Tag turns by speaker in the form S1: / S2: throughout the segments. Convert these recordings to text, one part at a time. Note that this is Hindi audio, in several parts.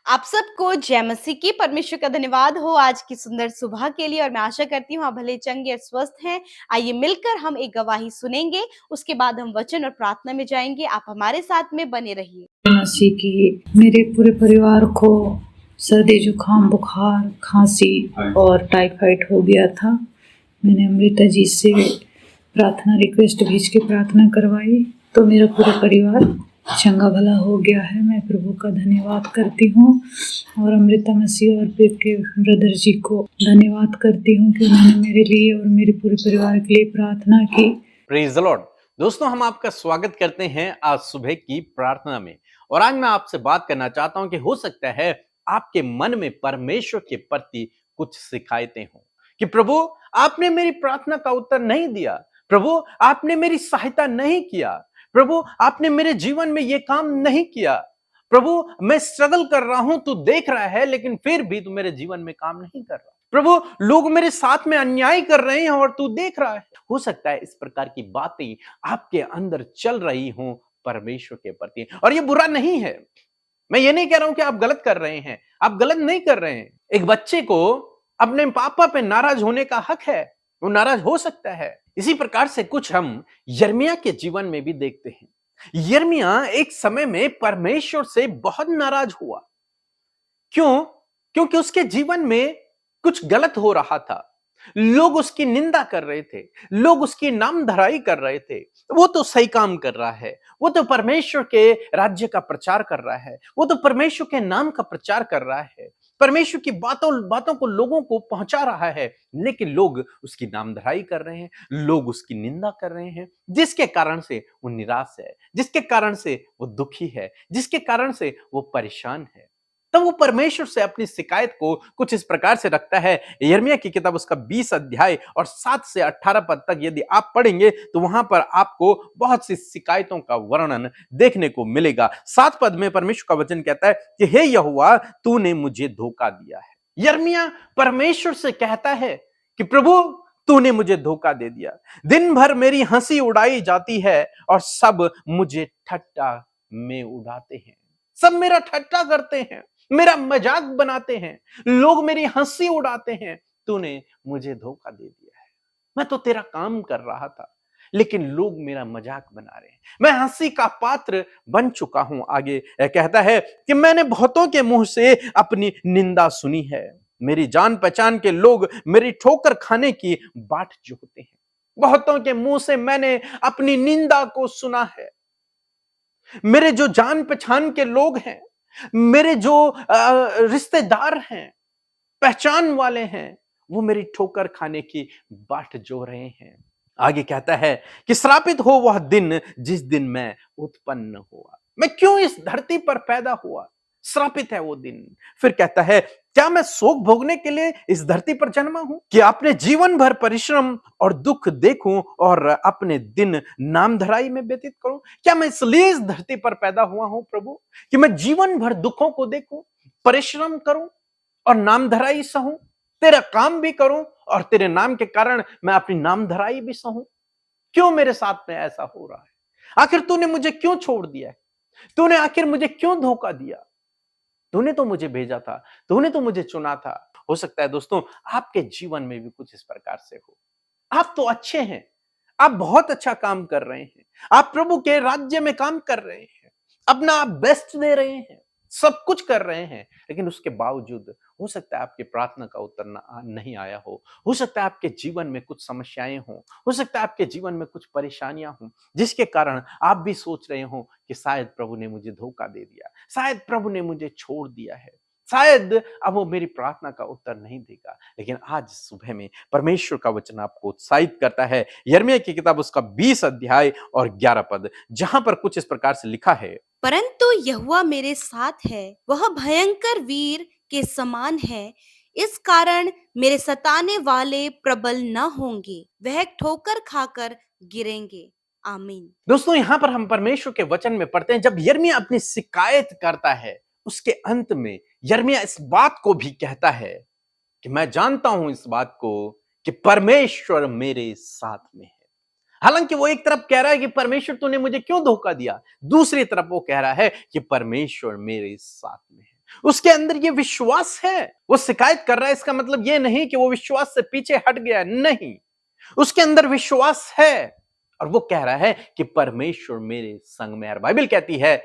S1: आप सबको जय मसीह की। परमेश्वर का धन्यवाद हो आज की सुंदर सुबह के लिए और मैं आशा करती हूँ आप भले चंगे और स्वस्थ हैं। आइए मिलकर हम एक गवाही सुनेंगे, उसके बाद हम वचन और प्रार्थना में जाएंगे। आप हमारे साथ में बने रहिए।
S2: मसीह की मेरे पूरे परिवार को सर्दी जुकाम बुखार खांसी और टाइफाइड हो गया था। मैंने अमृता जी से प्रार्थना रिक्वेस्ट भेज के प्रार्थना करवाई तो मेरा पूरा परिवार चंगा भला हो गया है। मैं प्रभु का धन्यवाद करती हूँ और अमृता मसीह और के ब्रदर जी को धन्यवाद करती हूँ कि उन्होंने मेरे लिए और मेरे पूरे परिवार के लिए प्रार्थना की।
S3: Praise the Lord. दोस्तों, हम आपका स्वागत करते हैं आज सुबह की प्रार्थना में। और आज मैं आपसे बात करना चाहता हूं कि हो सकता है आपके मन में परमेश्वर के प्रति कुछ शिकायतें हों कि प्रभु आपने मेरी प्रार्थना का उत्तर नहीं दिया, प्रभु आपने मेरी सहायता नहीं किया, प्रभु आपने मेरे जीवन में ये काम नहीं किया, प्रभु मैं स्ट्रगल कर रहा हूं, तू देख रहा है लेकिन फिर भी तू मेरे जीवन में काम नहीं कर रहा, प्रभु लोग मेरे साथ में अन्याय कर रहे हैं और तू देख रहा है। हो सकता है इस प्रकार की बातें आपके अंदर चल रही हों परमेश्वर के प्रति, और ये बुरा नहीं है। मैं ये नहीं कह रहा हूं कि आप गलत कर रहे हैं, आप गलत नहीं कर रहे हैं। एक बच्चे को अपने पापा पे नाराज होने का हक है, वो नाराज हो सकता है। इसी प्रकार से कुछ हम यिर्मयाह के जीवन में भी देखते हैं। यिर्मयाह एक समय में परमेश्वर से बहुत नाराज हुआ। क्यों? क्योंकि उसके जीवन में कुछ गलत हो रहा था। लोग उसकी निंदा कर रहे थे, लोग उसकी नामधराई कर रहे थे। वो तो सही काम कर रहा है, वो तो परमेश्वर के राज्य का प्रचार कर रहा है, वो तो परमेश्वर के नाम का प्रचार कर रहा है, परमेश्वर की बातों को लोगों को पहुंचा रहा है। लेकिन लोग उसकी नामधराई कर रहे हैं, लोग उसकी निंदा कर रहे हैं, जिसके कारण से वो निराश है, जिसके कारण से वो दुखी है, जिसके कारण से वो परेशान है। तब वो परमेश्वर से अपनी शिकायत को कुछ इस प्रकार से रखता है। यिर्मयाह की किताब उसका 20 अध्याय और 7 से 18 पद तक यदि आप पढ़ेंगे तो वहां पर आपको बहुत सी शिकायतों का वर्णन देखने को मिलेगा। 7 पद में परमेश्वर का वचन कहता है कि हे यहोवा, तूने मुझे धोखा दिया है। यिर्मयाह परमेश्वर से कहता है कि प्रभु तूने मुझे धोखा दे दिया। दिन भर मेरी हंसी उड़ाई जाती है और सब मुझे ठट्टा में उड़ाते हैं, सब मेरा ठट्टा करते हैं, मेरा मजाक बनाते हैं, लोग मेरी हंसी उड़ाते हैं। तूने मुझे धोखा दे दिया है। मैं तो तेरा काम कर रहा था लेकिन लोग मेरा मजाक बना रहे हैं, मैं हंसी का पात्र बन चुका हूं। आगे कहता है कि मैंने बहुतों के मुंह से अपनी निंदा सुनी है, मेरी जान पहचान के लोग मेरी ठोकर खाने की बाट जोहते हैं। बहुतों के मुंह से मैंने अपनी निंदा को सुना है। मेरे जो जान पहचान के लोग हैं, मेरे जो रिश्तेदार हैं, पहचान वाले हैं, वो मेरी ठोकर खाने की बाट जो रहे हैं। आगे कहता है कि श्रापित हो वह दिन जिस दिन मैं उत्पन्न हुआ। मैं क्यों इस धरती पर पैदा हुआ? श्रापित है वो दिन। फिर कहता है, क्या मैं शोक भोगने के लिए इस धरती पर जन्मा हूं कि अपने जीवन भर परिश्रम और दुख देखूं और अपने दिन नामधराई में व्यतीत करूं? क्या मैं इसलिए इस धरती पर पैदा हुआ हूं प्रभु कि मैं जीवन भर दुखों को देखूं, परिश्रम करूं और नामधराई सहूं, तेरा काम भी करूं और तेरे नाम के कारण मैं अपनी नामधराई भी सहूं? क्यों मेरे साथ में ऐसा हो रहा है? आखिर तूने मुझे क्यों छोड़ दिया है? तूने आखिर मुझे क्यों धोखा दिया? तूने तो मुझे भेजा था, तूने तो मुझे चुना था। हो सकता है दोस्तों आपके जीवन में भी कुछ इस प्रकार से हो। आप तो अच्छे हैं, आप बहुत अच्छा काम कर रहे हैं, आप प्रभु के राज्य में काम कर रहे हैं, अपना आप बेस्ट दे रहे हैं, सब कुछ कर रहे हैं, लेकिन उसके बावजूद हो सकता है आपकी प्रार्थना का उत्तर नहीं आया हो सकता है आपके जीवन में कुछ समस्याएं हो सकता है आपके जीवन में कुछ परेशानियां हों, जिसके कारण आप भी सोच रहे हो कि शायद प्रभु ने मुझे धोखा दे दिया, शायद प्रभु ने मुझे छोड़ दिया है, शायद अब वो मेरी प्रार्थना का उत्तर नहीं देगा। लेकिन आज सुबह में परमेश्वर का वचन आपको उत्साहित करता है। यिर्मयाह की किताब उसका 20 अध्याय और 11 पद, जहां पर कुछ इस प्रकार से लिखा है,
S1: परंतु यहोवा मेरे साथ है, वह भयंकर वीर के समान है, इस कारण मेरे सताने वाले प्रबल न होंगे, वह ठोकर खाकर गिरेंगे। आमीन।
S3: दोस्तों यहां पर हम परमेश्वर के वचन में पढ़ते हैं, जब यिर्मयाह अपनी शिकायत करता है उसके अंत में यिर्मयाह इस बात को भी कहता है कि मैं जानता हूं इस बात को कि परमेश्वर मेरे साथ में है। हालांकि वो एक तरफ कह रहा है कि परमेश्वर तूने मुझे क्यों धोखा दिया, दूसरी तरफ वो कह रहा है कि परमेश्वर मेरे साथ में है। उसके अंदर ये विश्वास है। वो शिकायत कर रहा है, इसका मतलब ये नहीं कि वो विश्वास से पीछे हट गया, नहीं, उसके अंदर विश्वास है और वो कह रहा है कि परमेश्वर मेरे संग में है। और बाइबल कहती है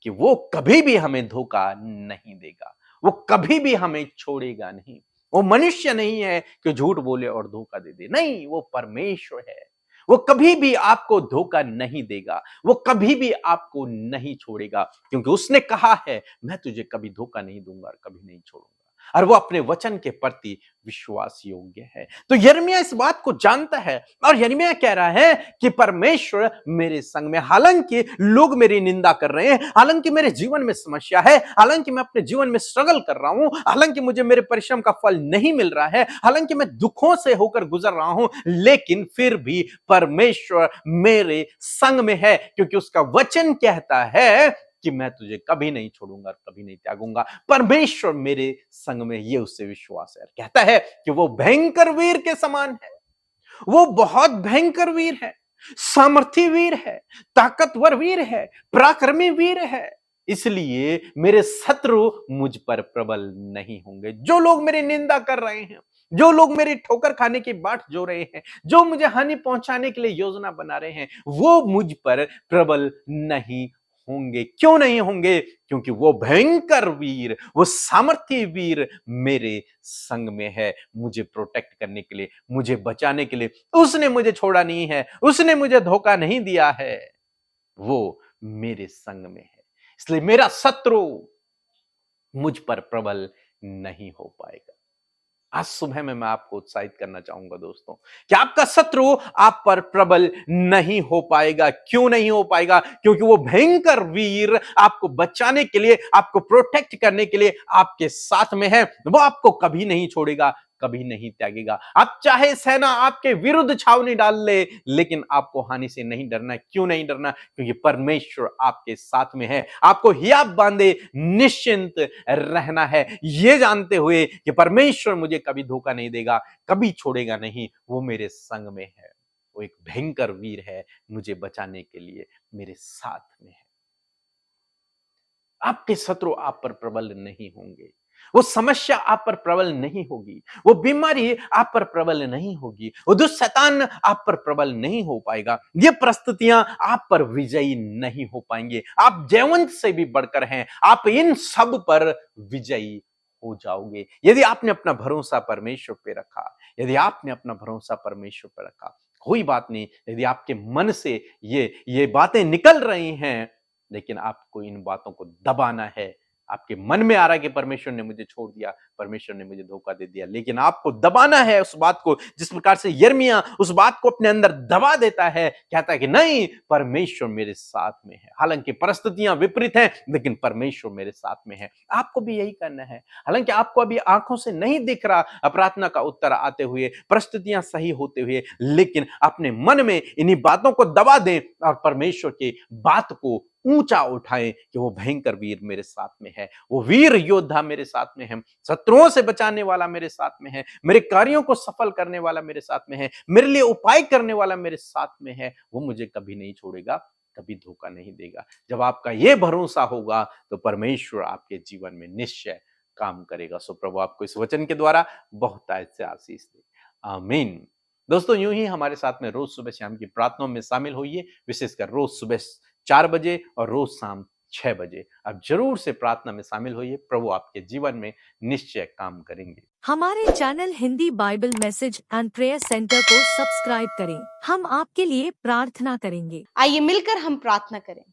S3: कि वो कभी भी हमें धोखा नहीं देगा, वो कभी भी हमें छोड़ेगा नहीं। वो मनुष्य नहीं है कि झूठ बोले और धोखा दे दे, नहीं, वो परमेश्वर है। वो कभी भी आपको धोखा नहीं देगा, वो कभी भी आपको नहीं छोड़ेगा, क्योंकि उसने कहा है मैं तुझे कभी धोखा नहीं दूंगा और कभी नहीं छोड़ूंगा। और वो अपने वचन के प्रति विश्वास योग्य है। तो यिर्मयाह इस बात को जानता है और यिर्मयाह कह रहा है कि परमेश्वर मेरे संग में, हालांकि लोग मेरी निंदा कर रहे हैं, हालांकि मेरे जीवन में समस्या है, हालांकि मैं अपने जीवन में स्ट्रगल कर रहा हूं, हालांकि मुझे मेरे परिश्रम का फल नहीं मिल रहा है, हालांकि मैं दुखों से होकर गुजर रहा हूं, लेकिन फिर भी परमेश्वर मेरे संग में है, क्योंकि उसका वचन कहता है कि मैं तुझे कभी नहीं छोड़ूंगा और कभी नहीं त्यागूंगा। परमेश्वर मेरे संग में, ये उससे विश्वास है। कहता है कि वो भयंकर वीर के समान है, वो बहुत भयंकर वीर है, सामर्थी वीर है, ताकतवर वीर है, पराक्रमी वीर है, इसलिए मेरे शत्रु मुझ पर प्रबल नहीं होंगे। जो लोग मेरी निंदा कर रहे हैं, जो लोग मेरी ठोकर खाने की बाट जो रहे हैं, जो मुझे हानि पहुंचाने के लिए योजना बना रहे हैं, वो मुझ पर प्रबल नहीं होंगे। क्यों नहीं होंगे? क्योंकि वो भयंकर वीर, वो सामर्थी वीर मेरे संग में है, मुझे प्रोटेक्ट करने के लिए, मुझे बचाने के लिए। उसने मुझे छोड़ा नहीं है, उसने मुझे धोखा नहीं दिया है, वो मेरे संग में है, इसलिए मेरा शत्रु मुझ पर प्रबल नहीं हो पाएगा। आज सुबह में मैं आपको उत्साहित करना चाहूंगा दोस्तों, कि आपका शत्रु आप पर प्रबल नहीं हो पाएगा। क्यों नहीं हो पाएगा? क्योंकि वो भयंकर वीर आपको बचाने के लिए, आपको प्रोटेक्ट करने के लिए आपके साथ में है। वो आपको कभी नहीं छोड़ेगा, कभी नहीं त्यागेगा। आप चाहे सेना आपके विरुद्ध छावनी डाल ले, लेकिन आपको हानि से नहीं डरना। क्यों नहीं डरना? क्योंकि परमेश्वर आपके साथ में है। आपको हियाब बांधे निश्चिंत रहना है, ये जानते हुए कि परमेश्वर मुझे कभी धोखा नहीं देगा, कभी छोड़ेगा नहीं, वो मेरे संग में है, वो एक भयंकर वीर है, मुझे बचाने के लिए मेरे साथ में है। आपके शत्रु आप पर प्रबल नहीं होंगे, वो समस्या आप पर प्रबल नहीं होगी, वो बीमारी आप पर प्रबल नहीं होगी, वो दुष्ट शैतान आप पर प्रबल नहीं हो पाएगा, ये परिस्थितियां आप पर विजयी नहीं हो पाएंगे। आप जयवंत से भी बढ़कर हैं, आप इन सब पर विजयी हो जाओगे यदि आपने अपना भरोसा परमेश्वर पे रखा, यदि आपने अपना भरोसा परमेश्वर पे रखा। कोई बात नहीं, यदि आपके मन से ये बातें निकल रही हैं, लेकिन आपको इन बातों को दबाना है। आपके मन में आ रहा है कि परमेश्वर ने मुझे छोड़ दिया, परमेश्वर ने मुझे धोखा दे दिया, लेकिन आपको दबाना है उस बात को, जिस प्रकार से यिर्मयाह उस बात को अपने अंदर दबा देता है, कहता है कि नहीं, परमेश्वर मेरे साथ में है। हालांकि परिस्थितियां विपरीत हैं, लेकिन परमेश्वर मेरे साथ में है। आपको भी यही करना है। हालांकि आपको अभी आंखों से नहीं दिख रहा प्रार्थना का उत्तर आते हुए, परिस्थितियां सही होते हुए, लेकिन अपने मन में इन्हीं बातों को दबा दें और परमेश्वर की बात को ऊंचा उठाएं कि वो भयंकर वीर मेरे साथ में है, वो वीर योद्धा मेरे साथ में है, शत्रुओं से बचाने वाला मेरे साथ में है, मेरे कार्यों को सफल करने वाला मेरे साथ में है, मेरे लिए उपाय करने वाला मेरे साथ में है, वो मुझे कभी नहीं छोड़ेगा, कभी धोखा नहीं देगा। जब आपका ये भरोसा होगा तो परमेश्वर आपके जीवन में निश्चय काम करेगा। सो प्रभु आपको इस वचन के द्वारा बहुत से आशीष दे। आमीन। दोस्तों, यूं ही हमारे साथ में रोज सुबह शाम की प्रार्थनाओं में शामिल होइए, विशेषकर रोज सुबह 4 बजे और रोज शाम 6 बजे। अब जरूर से प्रार्थना में शामिल होइए, प्रभु आपके जीवन में निश्चय काम करेंगे।
S4: हमारे channel Hindi Bible message and prayer centre को सब्सक्राइब करें। हम आपके लिए प्रार्थना करेंगे।
S1: आइए मिलकर हम प्रार्थना करें।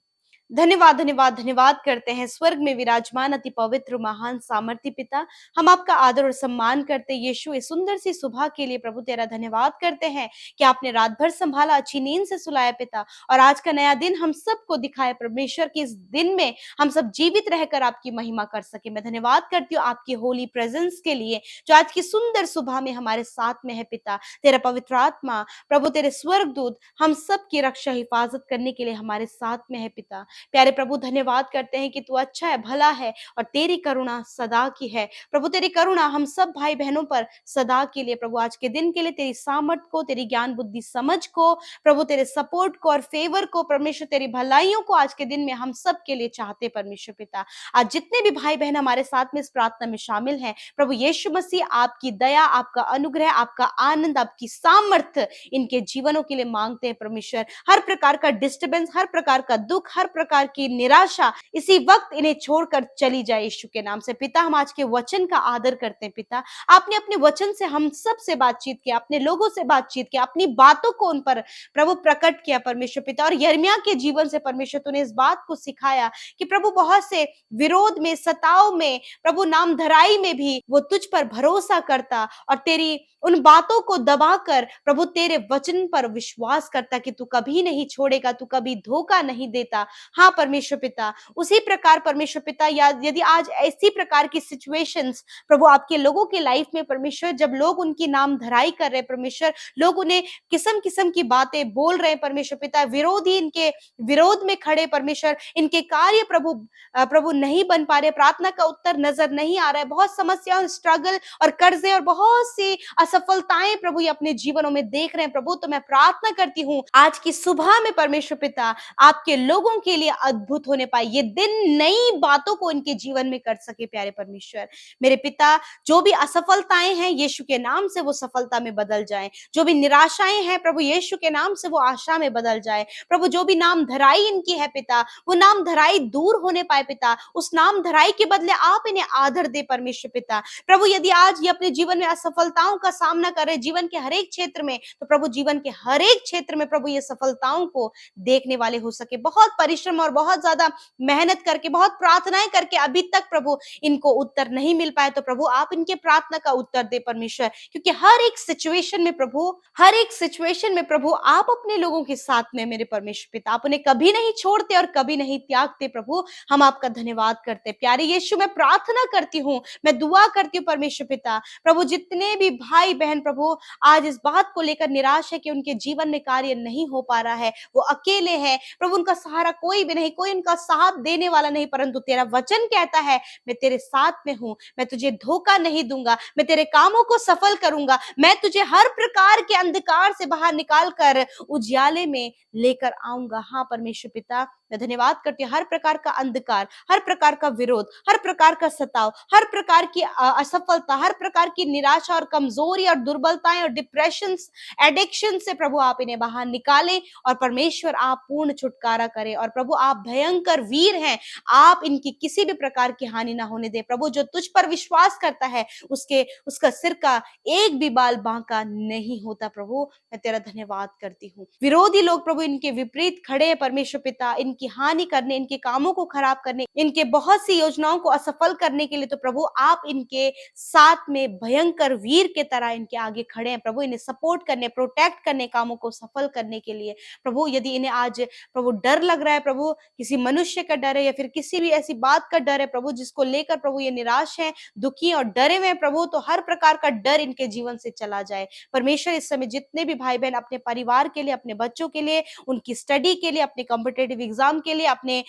S1: धन्यवाद धन्यवाद धन्यवाद करते हैं स्वर्ग में विराजमान अति पवित्र महान सामर्थी पिता। हम आपका आदर और सम्मान करते हैं यीशु, इस सुंदर सी सुबह के लिए प्रभु तेरा धन्यवाद करते हैं कि आपने रात भर संभाला, अच्छी नींद से सुलाया पिता, और आज का नया दिन हम सबको दिखाए परमेश्वर कि इस दिन में हम सब जीवित रहकर आपकी महिमा कर सके। मैं धन्यवाद करती हूँ आपकी होली प्रेजेंस के लिए जो आज की सुंदर सुबह में हमारे साथ में है पिता। तेरा पवित्र आत्मा प्रभु, तेरे स्वर्गदूत हम सब की रक्षा हिफाजत करने के लिए हमारे साथ में है पिता। प्यारे प्रभु धन्यवाद करते हैं कि तू अच्छा है, भला है और तेरी करुणा सदा की है। प्रभु तेरी करुणा हम सब भाई बहनों पर सदा के लिए प्रभु, आज के दिन के लिए तेरी सामर्थ को, तेरी ज्ञान बुद्धि समझ को, प्रभु तेरे सपोर्ट को और फेवर को, परमेश्वर तेरी भलाइयों को आज के दिन में हम सब के लिए चाहते परमेश्वर पिता। आज जितने भी भाई बहन हमारे साथ में इस प्रार्थना में शामिल हैं, प्रभु यीशु मसीह आपकी दया, आपका अनुग्रह, आपका आनंद, आपकी सामर्थ्य इनके जीवनों के लिए मांगते हैं परमेश्वर। हर प्रकार का डिस्टर्बेंस, हर प्रकार का दुख, हर प्रकार की निराशा इसी वक्त इन्हें छोड़कर चली जाए यीशु के नाम से। पिता हम आज के वचन का आदर करते हैं पिता। आपने अपने वचन से हम सब से बातचीत किया, अपने लोगों से बातचीत किया, अपनी बातों को उन पर प्रभु प्रकट किया परमेश्वर पिता। और यिर्मयाह के जीवन से परमेश्वर तूने इस बात को सिखाया कि प्रभु बहुत से विरोध में, सताव में, प्रभु नामधराई में भी वो तुझ पर भरोसा करता और तेरी उन बातों को दबाकर प्रभु तेरे वचन पर विश्वास करता कि तू कभी नहीं छोड़ेगा, तू कभी धोखा नहीं देता। हाँ परमेश्वर पिता, उसी प्रकार परमेश्वर पिता, या यदि आज ऐसी प्रकार की सिचुएशंस प्रभु आपके लोगों के लाइफ में परमेश्वर, जब लोग उनकी नामधराई कर रहे परमेश्वर, लोग उन्हें किस्म किस्म की बातें बोल रहे हैं परमेश्वर पिता, विरोधी इनके विरोध में खड़े परमेश्वर, इनके कार्य प्रभु नहीं बन पा रहे, प्रार्थना का उत्तर नजर नहीं आ रहा है, बहुत समस्याएं, स्ट्रगल और कर्जे और बहुत सी असफलताएं प्रभु ये अपने जीवनों में देख रहे हैं प्रभु। तो मैं प्रार्थना करती हूँ आज की सुबह में परमेश्वर पिता आपके लोगों के लिए अद्भुत होने पाए, ये दिन नई बातों को इनके जीवन में कर सके प्यारे परमेश्वर। मेरे पिता, जो भी असफलताएं हैं यीशु के नाम से वो सफलता में बदल जाए, जो भी निराशाएं हैं प्रभु यीशु के नाम से वो आशा में बदल जाए प्रभु, जो भी नाम धराई इनकी है पिता, वो नाम धराई दूर होने पाए पिता, उस नाम धराई के बदले आप इन्हें आदर दे परमेश्वर पिता। प्रभु यदि आज ये अपने जीवन में असफलताओं का सामना कर रहे जीवन के हर एक क्षेत्र में, तो प्रभु जीवन के हर एक क्षेत्र में प्रभु ये सफलताओं को देखने वाले हो सके। बहुत परिश्रम और बहुत ज्यादा मेहनत करके, बहुत प्रार्थनाएं करके अभी तक प्रभु इनको उत्तर नहीं मिल पाए, तो प्रभु आप इनके प्रार्थना का उत्तर दे परमेश्वर, क्योंकि हर एक सिचुएशन में प्रभु आप अपने लोगों के साथ में मेरे परमेश्वर पिता, आप उन्हें कभी नहीं छोड़ते और कभी नहीं त्यागते प्रभु। हम आपका धन्यवाद करते प्यारे यीशु। मैं प्रार्थना करती हूँ, मैं दुआ करती हूँ परमेश्वर पिता, प्रभु जितने भी भाई बहन प्रभु आज इस बात को लेकर निराश है कि उनके जीवन में कार्य नहीं हो पा रहा है, वो अकेले हैं प्रभु, उनका सहारा कोई भी नहीं, कोई उनका साथ देने वाला नहीं, परंतु तेरा वचन कहता है मैं तेरे साथ में हूँ, मैं तुझे धोखा नहीं दूंगा, मैं तेरे कामों को सफल करूंगा, मैं तुझे हर प्रकार के अंधकार से बाहर निकाल कर उजियाले में लेकर आऊंगा। हाँ परमेश्वर पिता, मैं धन्यवाद करती हूँ। हर प्रकार का अंधकार, हर प्रकार का विरोध, हर प्रकार का सताव, हर प्रकार की असफलता, हर प्रकार की निराशा और कमजोरी और दुर्बलताएं और डिप्रेशन, एडिक्शन से प्रभु आप इन्हें बाहर निकालें और परमेश्वर आप पूर्ण छुटकारा करें। और प्रभु आप भयंकर वीर हैं, आप इनकी किसी भी प्रकार की हानि ना होने दे प्रभु। जो तुझ पर विश्वास करता है उसका सिर का एक भी बाल बांका नहीं होता प्रभु। मैं तेरा धन्यवाद करती हूँ। विरोधी लोग प्रभु इनके विपरीत खड़े हैं परमेश्वर पिता, इनकी हानि करने, इनके कामों को खराब करने, इनके बहुत सी योजनाओं को असफल करने के लिए, तो प्रभु आप इनके साथ में भयंकर वीर के तरह इनके आगे खड़े हैं प्रभु, इन्हें सपोर्ट करने, प्रोटेक्ट करने, कामों को सफल करने के लिए प्रभु। यदि इन्हें आज प्रभु डर लग रहा है प्रभु, किसी मनुष्य का डर है या फिर किसी भी ऐसी बात का डर है प्रभु जिसको लेकर प्रभु ये निराश है, दुखी और डरे हुए प्रभु, तो हर प्रकार का डर इनके जीवन से चला जाए परमेश्वर। इस समय जितने भी भाई बहन अपने परिवार के लिए, अपने बच्चों के लिए, उनकी स्टडी के लिए, अपने कॉम्पिटिटिव एग्जाम के लिए, अपने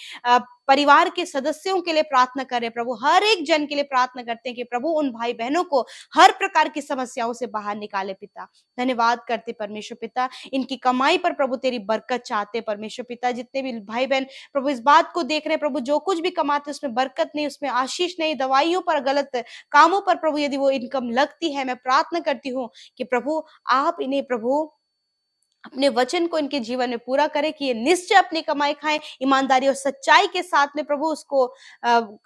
S1: परिवार के सदस्यों के लिए प्रार्थना करें प्रभु, हर एक जन के लिए प्रार्थना करते हैं कि प्रभु उन भाई बहनों को हर प्रकार की समस्याओं से बाहर निकाले पिता। धन्यवाद करते परमेश्वर पिता, इनकी कमाई पर प्रभु तेरी बरकत चाहते परमेश्वर पिता। जितने भी भाई बहन प्रभु इस बात को देख रहे हैं प्रभु, जो कुछ भी कमाते उसमें बरकत नहीं, उसमें आशीष नहीं, दवाइयों पर, गलत कामों पर प्रभु यदि वो इनकम लगती है, मैं प्रार्थना करती हूँ कि प्रभु आप इन्हें प्रभु अपने वचन को इनके जीवन में पूरा करें कि ये निश्चय अपनी कमाई खाएं, ईमानदारी और सच्चाई के साथ में प्रभु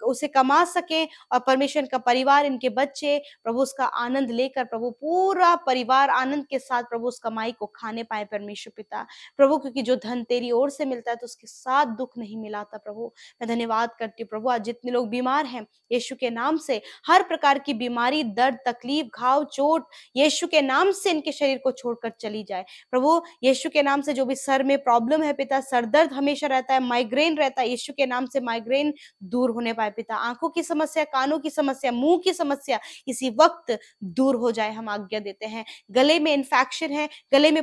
S1: उसे कमा सकें, और परमेश्वर का परिवार, इनके बच्चे प्रभु उसका आनंद लेकर प्रभु पूरा परिवार आनंद के साथ प्रभु उस कमाई को खाने पाए परमेश्वर पिता प्रभु, क्योंकि जो धन तेरी ओर से मिलता है तो उसके साथ दुख नहीं मिलाता प्रभु। मैं धन्यवाद करती हूँ प्रभु। आज जितने लोग बीमार हैं यीशु के नाम से, हर प्रकार की बीमारी, दर्द, तकलीफ, घाव, चोट यीशु के नाम से इनके शरीर को छोड़कर चली जाए प्रभु। यीशु के नाम से जो भी सर में प्रॉब्लम है पिता, सर दर्द हमेशा रहता है, माइग्रेन रहता है, यीशु के नाम से माइग्रेन दूर होने पाए पिता। आंखों की समस्या, कानों की समस्या, मुंह की समस्या इसी वक्त दूर हो जाए, हम आज्ञा देते हैं। गले में इन्फेक्शन है, गले में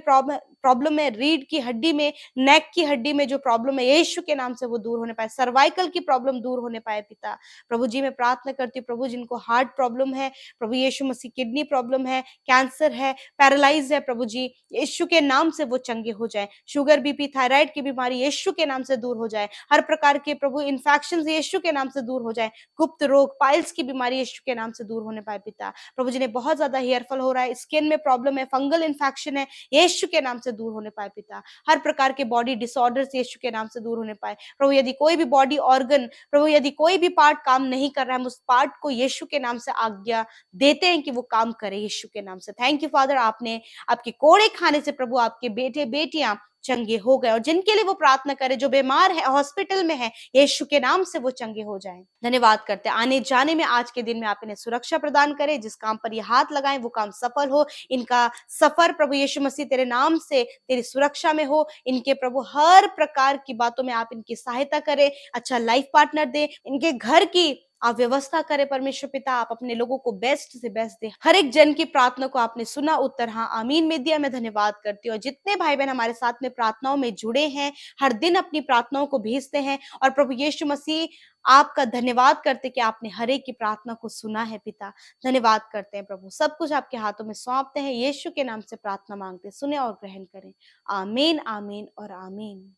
S1: प्रॉब्लम है रीढ़ की हड्डी में, नेक की हड्डी में जो प्रॉब्लम है, यीशु के नाम से वो दूर होने पाए। सर्वाइकल की प्रॉब्लम दूर होने पाए पिता। प्रभु जी मैं प्रार्थना करती हूँ प्रभु, जिनको हार्ट प्रॉब्लम है प्रभु यीशु मसीह, किडनी प्रॉब्लम है, कैंसर है, पैरालाइज है प्रभु जी, यीशु के नाम से वो चंगे हो जाए। शुगर, बीपी, थायराइड की बीमारी यीशु के नाम से दूर हो जाए। हर प्रकार के प्रभु इन्फेक्शन यीशु के नाम से दूर हो जाए। गुप्त रोग, पाइल्स की बीमारी यीशु के नाम से दूर होने पाए पिता। प्रभु जी ने बहुत ज्यादा हेयर फॉल हो रहा है, स्किन में प्रॉब्लम है, फंगल इन्फेक्शन है, यीशु के नाम से दूर होने पाए पिता। हर प्रकार के बॉडी डिसऑर्डर्स यीशु के नाम से दूर होने पाए प्रभु। यदि कोई भी बॉडी ऑर्गन प्रभु, यदि कोई भी पार्ट काम नहीं कर रहा है, हम उस पार्ट को यीशु के नाम से आज्ञा देते हैं कि वो काम करे यीशु के नाम से। थैंक यू फादर, आपने आपके कोड़े खाने से प्रभु आपके बेटे बेटियां चंगे हो गए, और जिनके लिए वो प्रार्थना करे, जो बीमार है, हॉस्पिटल में है, यीशु के नाम से वो चंगे हो जाएं। धन्यवाद करते हैं आने जाने में, आज के दिन में आप इन्हें सुरक्षा प्रदान करें, जिस काम पर ये हाथ लगाएं वो काम सफल हो। इनका सफर प्रभु यीशु मसीह तेरे नाम से, तेरी सुरक्षा में हो। इनके प्रभु हर प्रकार की बातों में आप इनकी सहायता करें, अच्छा लाइफ पार्टनर दे, इनके घर की आप व्यवस्था करें परमेश्वर पिता। आप अपने लोगों को बेस्ट से बेस्ट दे। हर एक जन की प्रार्थना को आपने सुना, उत्तर हाँ आमीन में दिया। मैं धन्यवाद करती हूँ। और जितने भाई बहन हमारे साथ में प्रार्थनाओं में जुड़े हैं, हर दिन अपनी प्रार्थनाओं को भेजते हैं, और प्रभु यीशु मसीह आपका धन्यवाद करते कि आपने हर एक की प्रार्थना को सुना है पिता। धन्यवाद करते हैं प्रभु, सब कुछ आपके हाथों में सौंपते हैं। यीशु के नाम से प्रार्थना मांगते, सुने और ग्रहण करें। आमीन, आमीन और आमीन।